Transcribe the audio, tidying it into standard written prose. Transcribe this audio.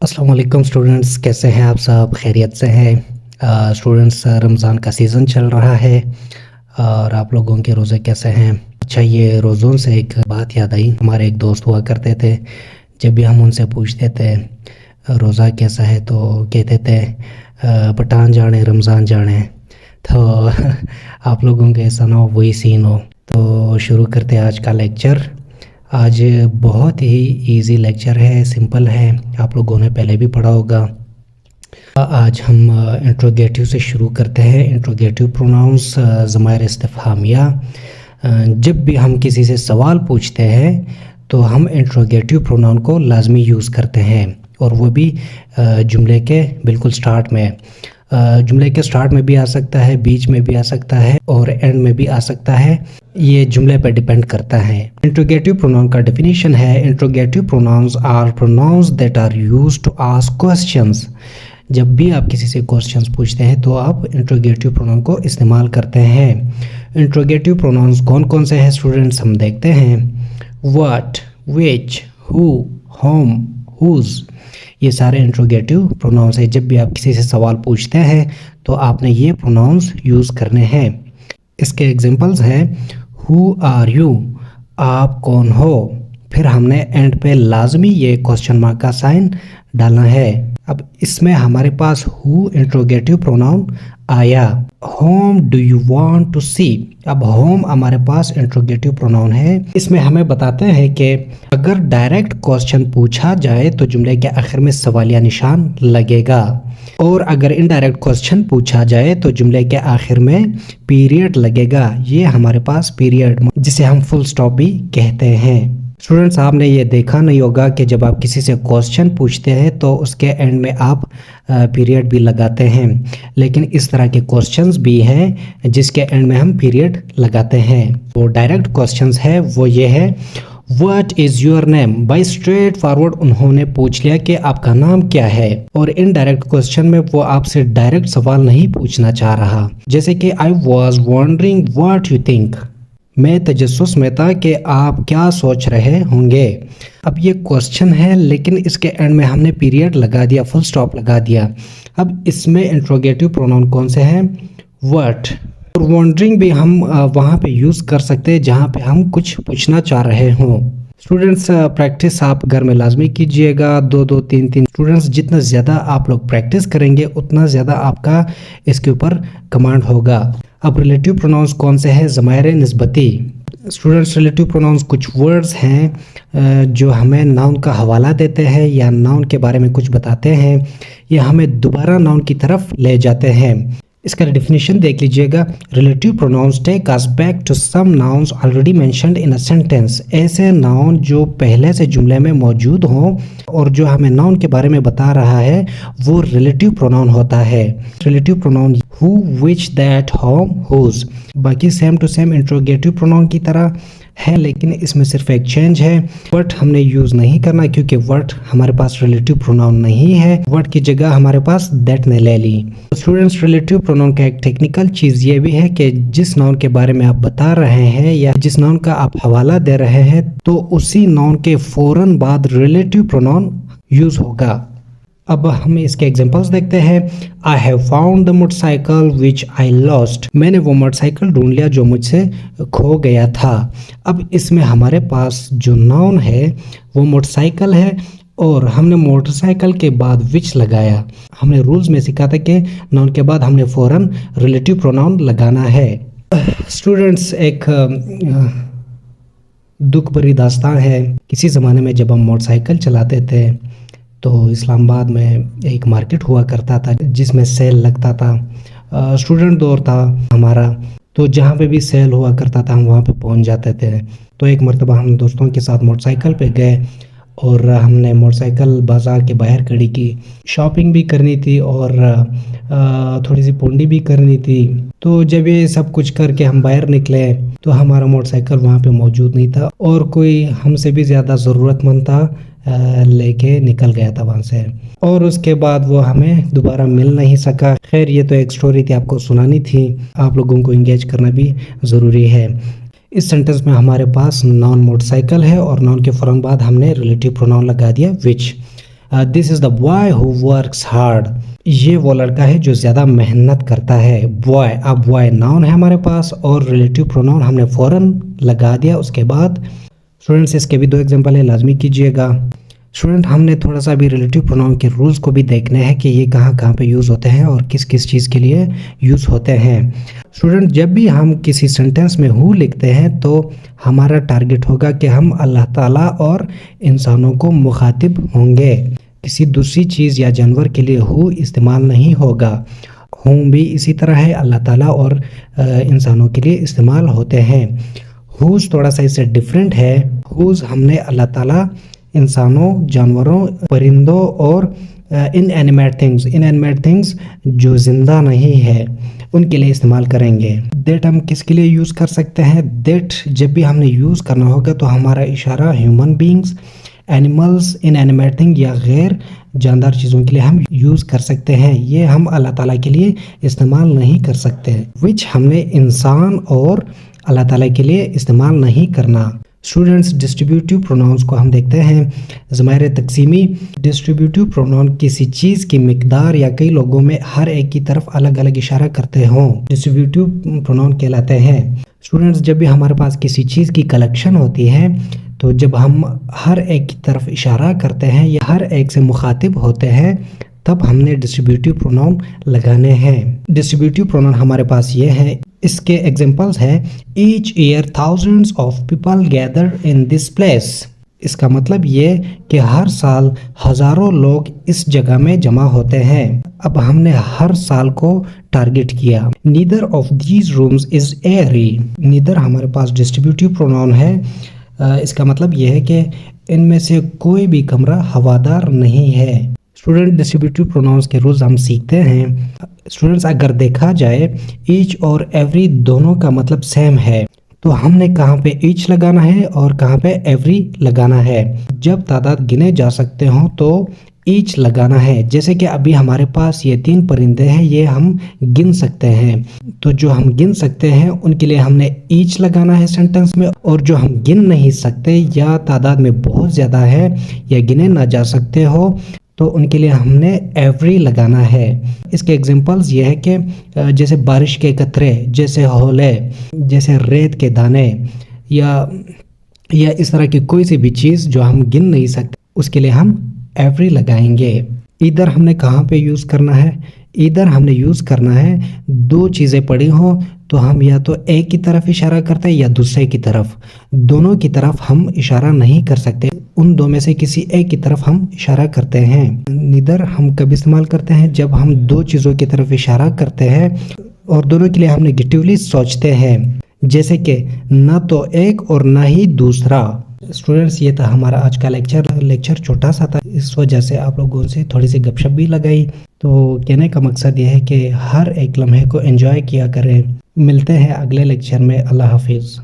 अस्सलाम वालेकुम स्टूडेंट्स, कैसे हैं आप सब? खैरियत से हैं? स्टूडेंट्स, रमज़ान का सीज़न चल रहा है और आप लोगों के रोज़े कैसे हैं? अच्छा, ये रोज़ों से एक बात याद आई। हमारे एक दोस्त हुआ करते थे, जब भी हम उनसे पूछते थे रोज़ा कैसा है तो कहते थे पठान जाने रमज़ान जाने। तो आप लोगों के ऐसा ना हो, वही सीन हो। तो शुरू करते हैं आज का लेक्चर। आज बहुत ही इजी लेक्चर है, सिंपल है, आप लोगों ने पहले भी पढ़ा होगा। आज हम इंट्रोगेटिव से शुरू करते हैं। इंट्रोगेटिव प्रोनाउंस ज़मायर इस्तिफ़हामिया। जब भी हम किसी से सवाल पूछते हैं तो हम इंट्रोगेटिव प्रोनाउन को लाजमी यूज़ करते हैं, और वो भी जुमले के बिल्कुल स्टार्ट में। जुमले के स्टार्ट में भी आ सकता है, बीच में भी आ सकता है और एंड में भी आ सकता है। ये जुमले पर डिपेंड करता है। इंट्रोगेटिव प्रोनाउन का डेफिनेशन है, interrogative pronouns are pronouns that are used to ask questions. जब भी आप किसी से क्वेश्चंस पूछते हैं तो आप इंट्रोगेटिव प्रोनाउन को इस्तेमाल करते हैं। इंट्रोगेटिव प्रोनाउंस कौन कौन से हैं स्टूडेंट्स, हम देखते हैं। What, which, who, whom, whose, ये सारे इंट्रोगेटिव प्रोनाउंस है। जब भी आप किसी से सवाल पूछते हैं तो आपने ये प्रोनाउंस यूज़ करने हैं। इसके एग्जांपल्स हैं, हु आर यू, आप कौन हो। फिर हमने एंड पे लाजमी ये क्वेश्चन मार्क का साइन डालना है। अब इसमें हमारे पास हु इंट्रोगेटिव प्रोनाउन आया। Whom do you want to see, अब होम हमारे पास इंट्रोगेटिव प्रोनाउन है। इसमें हमें बताते हैं कि अगर डायरेक्ट क्वेश्चन पूछा जाए तो जुमले के आखिर में सवालिया निशान लगेगा, और अगर इनडायरेक्ट क्वेश्चन पूछा जाए तो जुमले के आखिर में पीरियड लगेगा। ये हमारे पास पीरियड, जिसे हम फुल स्टॉप भी कहते हैं। स्टूडेंट्स, आपने ये देखा नहीं होगा कि जब आप किसी से क्वेश्चन पूछते हैं तो उसके एंड में आप पीरियड भी लगाते हैं, लेकिन इस तरह के क्वेश्चंस भी हैं जिसके एंड में हम पीरियड लगाते हैं। वो डायरेक्ट क्वेश्चंस है, वो ये है, what is your name. By straight forward उन्होंने पूछ लिया कि आपका नाम क्या है, और इनडायरेक्ट क्वेश्चन में वो आपसे डायरेक्ट सवाल नहीं पूछना चाह रहा। जैसे कि I was wondering what you think, मैं तजस्सुस में था कि आप क्या सोच रहे होंगे। अब ये क्वेश्चन है, लेकिन इसके एंड में हमने पीरियड लगा दिया, फुल स्टॉप लगा दिया। अब इसमें इंट्रोगेटिव प्रोनाउन कौन से हैं? व्हाट। और वॉन्डरिंग भी हम वहाँ पे यूज़ कर सकते हैं जहाँ पे हम कुछ पूछना चाह रहे हों। स्टूडेंट्स, प्रैक्टिस आप घर में लाजमी कीजिएगा। 2-2, 3-3 स्टूडेंट्स, जितना ज़्यादा आप लोग प्रैक्टिस करेंगे उतना ज़्यादा आपका इसके ऊपर कमांड होगा। अब रिलेटिव प्रोनाउंस कौन से हैं? ज़मायर निस्बती। स्टूडेंट्स, रिलेटिव प्रोनाउंस कुछ वर्ड्स हैं जो हमें नाउन का हवाला देते हैं या नाउन के बारे में कुछ बताते हैं, या हमें दोबारा नाउन की तरफ ले जाते हैं। इसका डेफिनेशन देख लीजिएगा। Relative pronouns take us back to some nouns already mentioned in a sentence. ऐसे नाउन जो पहले से जुमले में मौजूद हों और जो हमें नाउन के बारे में बता रहा है, वो रिलेटिव प्रोनाउन होता है। Relative pronoun who, which, that, whom, whose, बाकी same to same interrogative pronoun की तरह है, लेकिन इसमें सिर्फ एक चेंज है। वर्ड हमने यूज़ नहीं करना क्योंकि वर्ड हमारे पास रिलेटिव प्रोनाउन नहीं है। वर्ड की जगह हमारे पास दैट ने ले ली। तो स्टूडेंट्स, रिलेटिव प्रोनाउन का एक टेक्निकल चीज़ ये भी है कि जिस नाउन के बारे में आप बता रहे हैं या जिस नाउन का आप हवाला दे रहे हैं, तो उसी नाउन के फ़ौरन बाद रिलेटिव प्रोनाउन यूज़ होगा। अब हम इसके एग्जांपल्स देखते हैं। I have found the motorcycle which I lost, मैंने वो मोटरसाइकिल ढूंढ लिया जो मुझसे खो गया था। अब इसमें हमारे पास जो नाउन है वो मोटरसाइकिल है, और हमने मोटरसाइकिल के बाद विच लगाया। हमने रूल्स में सीखा था कि नाउन के बाद हमने फ़ौरन रिलेटिव प्रोनाउन लगाना है। स्टूडेंट्स, एक दुख भरी दास्तान है। किसी ज़माने में जब हम मोटरसाइकिल चलाते थे तो इस्लामाबाद में एक मार्केट हुआ करता था जिसमें सेल लगता था। स्टूडेंट दौर था हमारा, तो जहाँ पे भी सेल हुआ करता था हम वहाँ पे पहुँच जाते थे। तो एक मर्तबा हम दोस्तों के साथ मोटरसाइकिल पे गए और हमने मोटरसाइकिल बाज़ार के बाहर खड़ी की। शॉपिंग भी करनी थी और थोड़ी सी पुंडी भी करनी थी। तो जब ये सब कुछ करके हम बाहर निकले तो हमारा मोटरसाइकिल वहाँ पे मौजूद नहीं था, और कोई हमसे भी ज़्यादा ज़रूरतमंद था लेके निकल गया था वहाँ से, और उसके बाद वो हमें दोबारा मिल नहीं सका। खैर, ये तो एक स्टोरी थी, आपको सुनानी थी। आप लोगों को इंगेज करना भी ज़रूरी है। इस सेंटेंस में हमारे पास नाउन मोटरसाइकिल है और नाउन के फ़ौरन बाद हमने रिलेटिव प्रोनाउन लगा दिया which. This is the boy who works hard. ये वो लड़का है जो ज़्यादा मेहनत करता है। बॉय, अब बॉय नाउन है हमारे पास और रिलेटिव प्रोनाउन हमने फ़ौरन लगा दिया उसके बाद। स्टूडेंट्स इसके भी 2 एग्जांपल है, लाजमी कीजिएगा। स्टूडेंट हमने थोड़ा सा भी रिलेटिव प्रोनाउन के रूल्स को भी देखने हैं कि ये कहाँ कहाँ पे यूज़ होते हैं और किस किस चीज़ के लिए यूज़ होते हैं। स्टूडेंट जब भी हम किसी सेंटेंस में हु लिखते हैं तो हमारा टारगेट होगा कि हम अल्लाह ताला और इंसानों को मुखातिब होंगे, किसी दूसरी चीज़ या जानवर के लिए हु इस्तेमाल नहीं होगा। हूँ भी इसी तरह है, अल्लाह ताला और इंसानों के लिए इस्तेमाल होते हैं। हुज थोड़ा सा इससे डिफरेंट है। हुज हमने अल्लाह ताला इंसानों, जानवरों, परिंदों और इनएनिमेट थिंग्स जो जिंदा नहीं है उनके लिए इस्तेमाल करेंगे। दैट हम किसके लिए यूज़ कर सकते हैं? दैट जब भी हमने यूज़ करना होगा तो हमारा इशारा human beings, animals, inanimate thing या गैर जानदार चीज़ों के लिए हम यूज़ कर सकते हैं। ये हम अल्लाह ताला के लिए इस्तेमाल नहीं कर सकते, विच हमने इंसान और अल्लाह ताला के लिए इस्तेमाल नहीं करना। स्टूडेंट्स डिस्ट्रीब्यूटिव प्रोनाउंस को हम देखते हैं। ज़मायर तकसीमी डिस्ट्रीब्यूटिव प्रोनाउन किसी चीज़ की मिकदार या कई लोगों में हर एक की तरफ अलग अलग इशारा करते हों डिस्ट्रीब्यूटिव प्रोनाउन कहलाते हैं। स्टूडेंट्स जब भी हमारे पास किसी चीज़ की कलेक्शन होती है तो जब हम हर एक की तरफ इशारा करते हैं या हर एक से मुखातिब होते हैं तब हमने डिस्ट्रीब्यूटिव प्रोनाउन लगाने हैं। डिस्ट्रीब्यूटिव प्रोनाउन हमारे पास ये है, इसके एग्जांपल्स हैं each year thousands of people gather in this place. इसका मतलब ये कि हर साल हजारों लोग इस जगह में जमा होते हैं। अब हमने हर साल को टारगेट किया। Neither of these rooms is Airy. Neither हमारे पास डिस्ट्रीब्यूटिव प्रोनाउन है। इसका मतलब ये है कि इनमें से कोई भी कमरा हवादार नहीं है। स्टूडेंट डिस्ट्रीब्यूटिव प्रोनाउंस के रूल्स हम सीखते हैं। स्टूडेंट्स अगर देखा जाए ईच और एवरी दोनों का मतलब सेम है तो हमने कहाँ पे ईच लगाना है और कहाँ पे एवरी लगाना है। जब तादाद गिने जा सकते हो तो ईच लगाना है। जैसे कि अभी हमारे पास ये 3 परिंदे हैं, ये हम गिन सकते हैं, तो जो हम गिन सकते हैं उनके लिए हमने ईच लगाना है सेंटेंस में, और जो हम गिन नहीं सकते या तादाद में बहुत ज़्यादा है या गिने ना जा सकते हो तो उनके लिए हमने एवरी लगाना है। इसके एग्जांपल्स ये है कि जैसे बारिश के कतरे, जैसे होले, जैसे रेत के दाने या इस तरह की कोई सी भी चीज़ जो हम गिन नहीं सकते उसके लिए हम एवरी लगाएंगे। इधर हमने कहाँ पे यूज़ करना है? इधर हमने यूज़ करना है 2 चीज़ें पड़ी हों तो हम या तो एक की तरफ इशारा करते हैं या दूसरे की तरफ। दोनों की तरफ हम इशारा नहीं कर सकते, उन दो में से किसी एक की तरफ हम इशारा करते हैं। नीदर हम कब इस्तेमाल करते हैं? जब हम 2 चीज़ों की तरफ इशारा करते हैं और दोनों के लिए हम नेगेटिवली सोचते हैं, जैसे कि ना तो एक और ना ही दूसरा। स्टूडेंट्स ये था हमारा आज का लेक्चर छोटा सा था, इस वजह से आप लोगों से थोड़ी सी गपशप भी लगाई। तो कहने का मकसद ये है कि हर एक लम्हे को एंजॉय किया करें। मिलते हैं अगले लेक्चर में। अल्लाह हाफिज़।